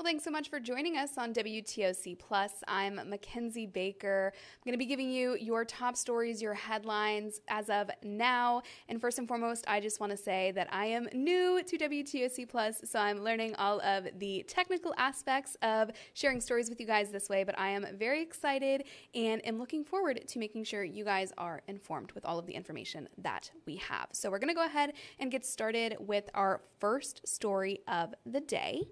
Well, thanks so much for joining us on WTOC Plus. I'm Mackenzie Baker. I'm going to be giving you your top stories, your headlines as of now. And first and foremost, I just want to say that I am new to WTOC Plus, so I'm learning all of the technical aspects of sharing stories with you guys this way. But I am very excited and am looking forward to making sure you guys are informed with all of the information that we have. So we're going to go ahead and get started with our first story of the day.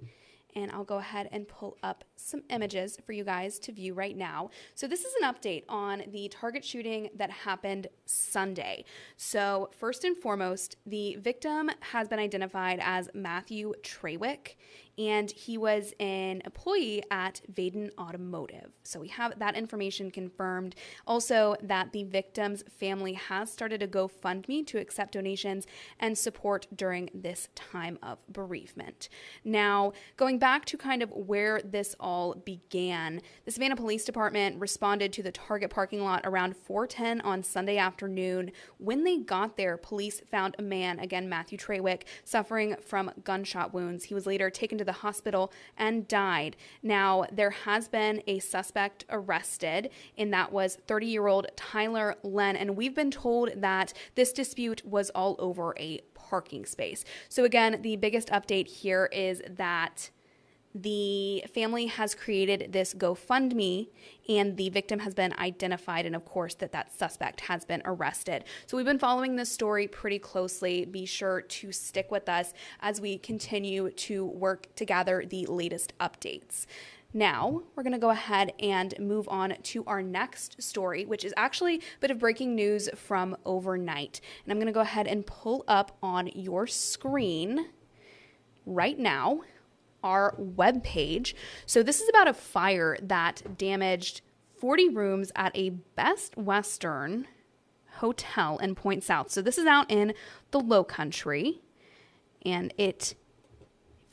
And I'll go ahead and pull up some images for you guys to view right now. So this is an update on the Target shooting that happened Sunday. So first and foremost, the victim has been identified as Matthew Trawick, and he was an employee at Vaden Automotive. So we have that information confirmed. Also, that the victim's family has started a GoFundMe to accept donations and support during this time of bereavement. Now, going back to kind of where this all began, the Savannah Police Department responded to the Target parking lot around 4:10 on Sunday afternoon. When they got there, police found a man, again Matthew Trawick, suffering from gunshot wounds. He was later taken to the hospital and died. Now, there has been a suspect arrested, and that was 30-year-old Tyler Len, and we've been told that this dispute was all over a parking space. So again, the biggest update here is that the family has created this GoFundMe and the victim has been identified, and of course that suspect has been arrested. So we've been following this story pretty closely. Be sure to stick with us as we continue to work to gather the latest updates. Now, we're going to go ahead and move on to our next story, which is actually a bit of breaking news from overnight. And I'm going to go ahead and pull up on your screen right now our webpage. So this is about a fire that damaged 40 rooms at a Best Western hotel in Point South. So this is out in the Low Country, and if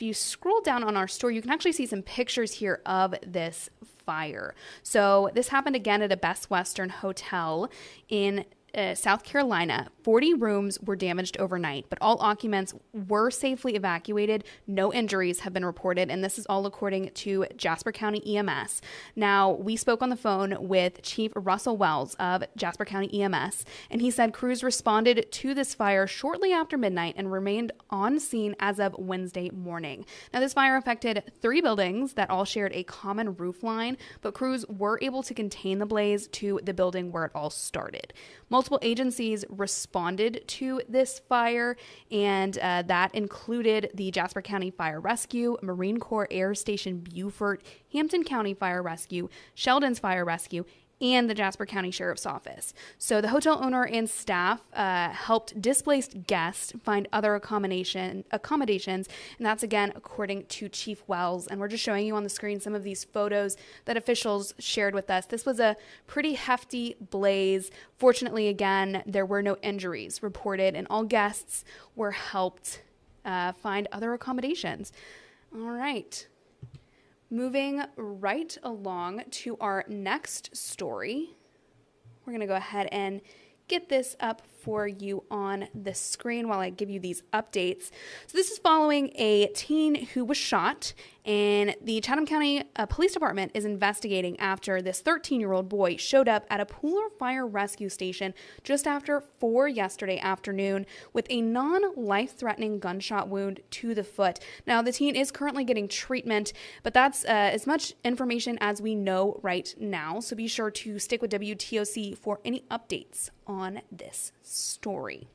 you scroll down on our story, you can actually see some pictures here of this fire. So this happened again at a Best Western hotel in South Carolina. 40 rooms were damaged overnight, but all occupants were safely evacuated. No injuries have been reported, and this is all according to Jasper County EMS. Now, we spoke on the phone with Chief Russell Wells of Jasper County EMS, and he said crews responded to this fire shortly after midnight and remained on scene as of Wednesday morning. Now, this fire affected 3 buildings that all shared a common roof line, but crews were able to contain the blaze to the building where it all started. Multiple agencies responded to this fire, and that included the Jasper County Fire Rescue, Marine Corps Air Station Beaufort, Hampton County Fire Rescue, Sheldon's Fire Rescue, and the Jasper County Sheriff's Office. So the hotel owner and staff helped displaced guests find other accommodations, and that's again according to Chief Wells. And we're just showing you on the screen some of these photos that officials shared with us. This was a pretty hefty blaze. Fortunately, again, there were no injuries reported, and all guests were helped find other accommodations. All right. Moving right along to our next story, we're going to go ahead and get this up for you on the screen while I give you these updates. So this is following a teen who was shot, and the Chatham County Police Department is investigating after this 13-year-old boy showed up at a Pooler Fire Rescue Station just after 4 yesterday afternoon with a non-life-threatening gunshot wound to the foot. Now, the teen is currently getting treatment, but that's as much information as we know right now, so be sure to stick with WTOC for any updates on this story.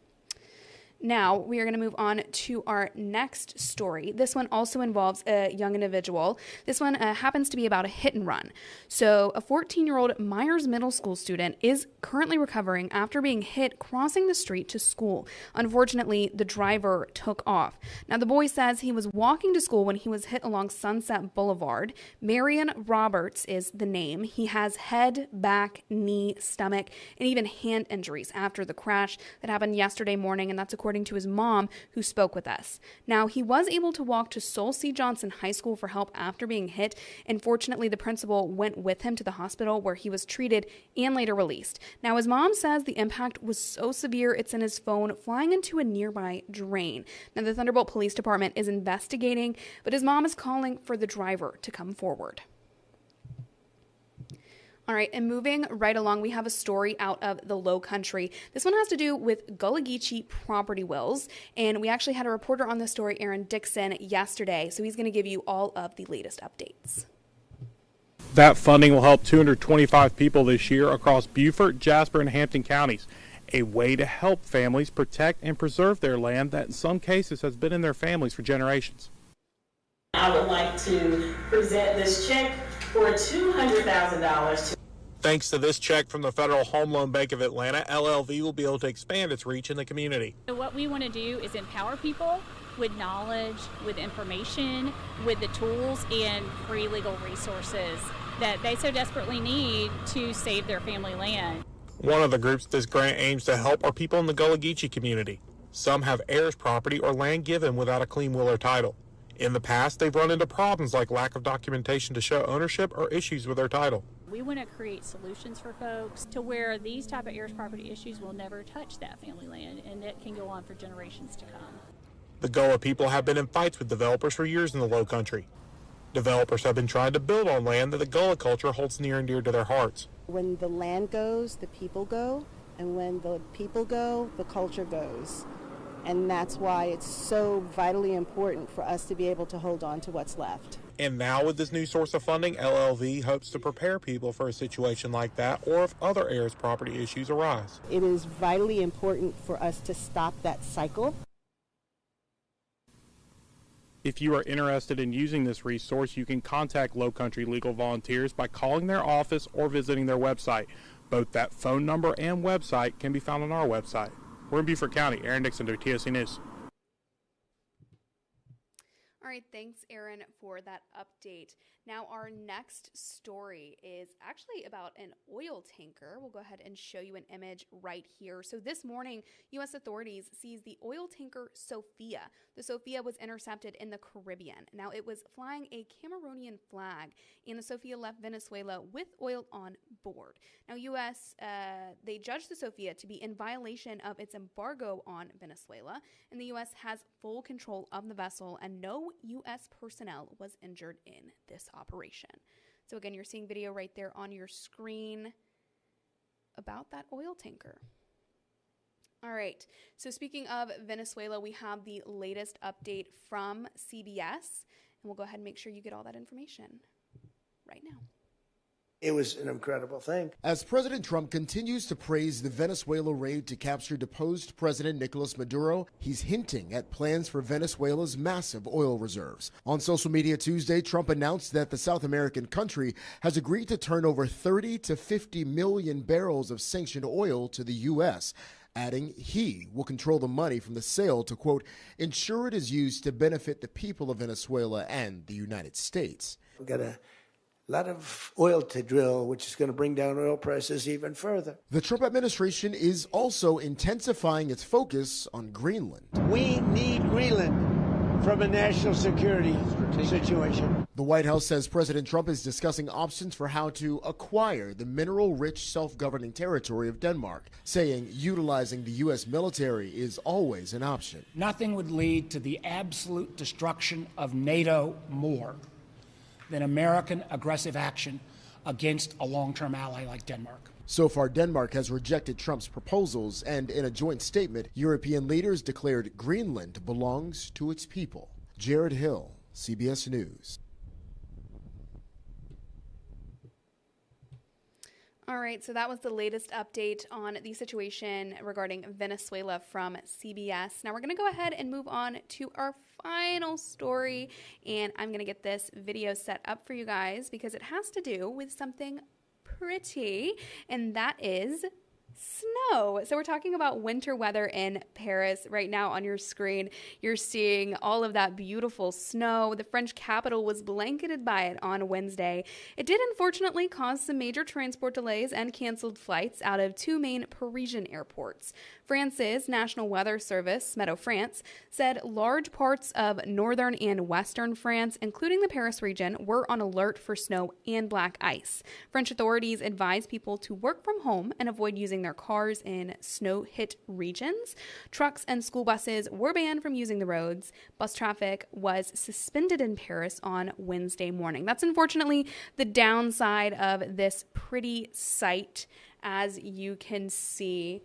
Now, we are going to move on to our next story. This one also involves a young individual. This one happens to be about a hit and run. So, a 14-year-old Myers Middle School student is currently recovering after being hit crossing the street to school. Unfortunately, the driver took off. Now, the boy says he was walking to school when he was hit along Sunset Boulevard. Marion Roberts is the name. He has head, back, knee, stomach, and even hand injuries after the crash that happened yesterday morning, and that's according according to his mom, who spoke with us. Now, he was able to walk to Sol C. Johnson High School for help after being hit, and fortunately, the principal went with him to the hospital where he was treated and later released. Now, his mom says the impact was so severe it sent his phone flying into a nearby drain. Now, the Thunderbolt Police Department is investigating, but his mom is calling for the driver to come forward. All right, and moving right along, we have a story out of the Low Country. This one has to do with Gullah Geechee property wills, and we actually had a reporter on this story, Aaron Dixon, yesterday, so he's going to give you all of the latest updates. That funding will help 225 people this year across Beaufort, Jasper, and Hampton counties, a way to help families protect and preserve their land that in some cases has been in their families for generations. I would like to present this check for $200,000. Thanks to this check from the Federal Home Loan Bank of Atlanta, LLV will be able to expand its reach in the community. So what we want to do is empower people with knowledge, with information, with the tools and free legal resources that they so desperately need to save their family land. One of the groups this grant aims to help are people in the Gullah Geechee community. Some have heirs property or land given without a clean will or title. In the past, they've run into problems like lack of documentation to show ownership or issues with their title. We want to create solutions for folks to where these type of heirs property issues will never touch that family land, and it can go on for generations to come. The Gullah people have been in fights with developers for years in the Low Country. Developers have been trying to build on land that the Gullah culture holds near and dear to their hearts. When the land goes, the people go, and when the people go, the culture goes. And that's why it's so vitally important for us to be able to hold on to what's left. And now with this new source of funding, LLV hopes to prepare people for a situation like that or if other heirs property issues arise. It is vitally important for us to stop that cycle. If you are interested in using this resource, you can contact Low Country Legal Volunteers by calling their office or visiting their website. Both that phone number and website can be found on our website. We're in Beaufort County. Aaron Dixon, WTOC News. All right, thanks, Aaron, for that update. Now, our next story is actually about an oil tanker. We'll go ahead and show you an image right here. So this morning, U.S. authorities seized the oil tanker Sophia. The Sophia was intercepted in the Caribbean. Now, it was flying a Cameroonian flag, and the Sophia left Venezuela with oil on board. Now, they judged the Sophia to be in violation of its embargo on Venezuela, and the U.S. has full control of the vessel, and no U.S. personnel was injured in this operation. So again, you're seeing video right there on your screen about that oil tanker. All right, so speaking of Venezuela, we have the latest update from CBS, and we'll go ahead and make sure you get all that information right now. It was an incredible thing. As President Trump continues to praise the Venezuela raid to capture deposed President Nicolas Maduro, he's hinting at plans for Venezuela's massive oil reserves. On social media Tuesday, Trump announced that the South American country has agreed to turn over 30 to 50 million barrels of sanctioned oil to the U.S., adding he will control the money from the sale to, quote, ensure it is used to benefit the people of Venezuela and the United States. We've got a lot of oil to drill, which is going to bring down oil prices even further. The Trump administration is also intensifying its focus on Greenland. We need Greenland from a national security situation. The White House says President Trump is discussing options for how to acquire the mineral-rich self-governing territory of Denmark, saying utilizing the U.S. military is always an option. Nothing would lead to the absolute destruction of NATO more than American aggressive action against a long-term ally like Denmark. So far, Denmark has rejected Trump's proposals, and in a joint statement, European leaders declared Greenland belongs to its people. Jared Hill, CBS News. All right, so that was the latest update on the situation regarding Venezuela from CBS. Now we're going to go ahead and move on to our final story, and I'm going to get this video set up for you guys because it has to do with something pretty, and that is snow. So we're talking about winter weather in Paris. Right now on your screen, you're seeing all of that beautiful snow. The French capital was blanketed by it on Wednesday. It did unfortunately cause some major transport delays and canceled flights out of two main Parisian airports. France's National Weather Service, Meteo France, said large parts of northern and western France, including the Paris region, were on alert for snow and black ice. French authorities advised people to work from home and avoid using their cars in snow-hit regions. Trucks and school buses were banned from using the roads. Bus traffic was suspended in Paris on Wednesday morning. That's unfortunately the downside of this pretty sight, as you can see.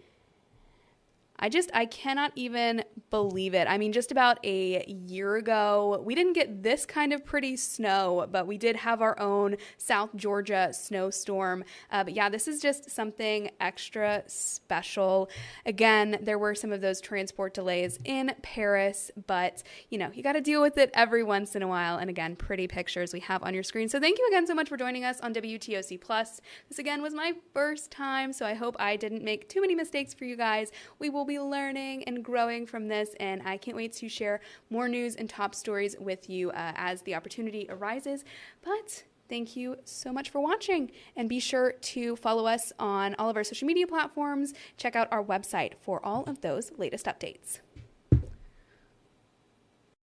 I cannot even believe it. I mean, just about a year ago, we didn't get this kind of pretty snow, but we did have our own South Georgia snowstorm. But yeah, this is just something extra special. Again, there were some of those transport delays in Paris, but you got to deal with it every once in a while. And again, pretty pictures we have on your screen. So thank you again so much for joining us on WTOC Plus. This again was my first time, so I hope I didn't make too many mistakes for you guys. We will be learning and growing from this, and I can't wait to share more news and top stories with you as the opportunity arises. But thank you so much for watching, and be sure to follow us on all of our social media platforms. Check out our website for all of those latest updates.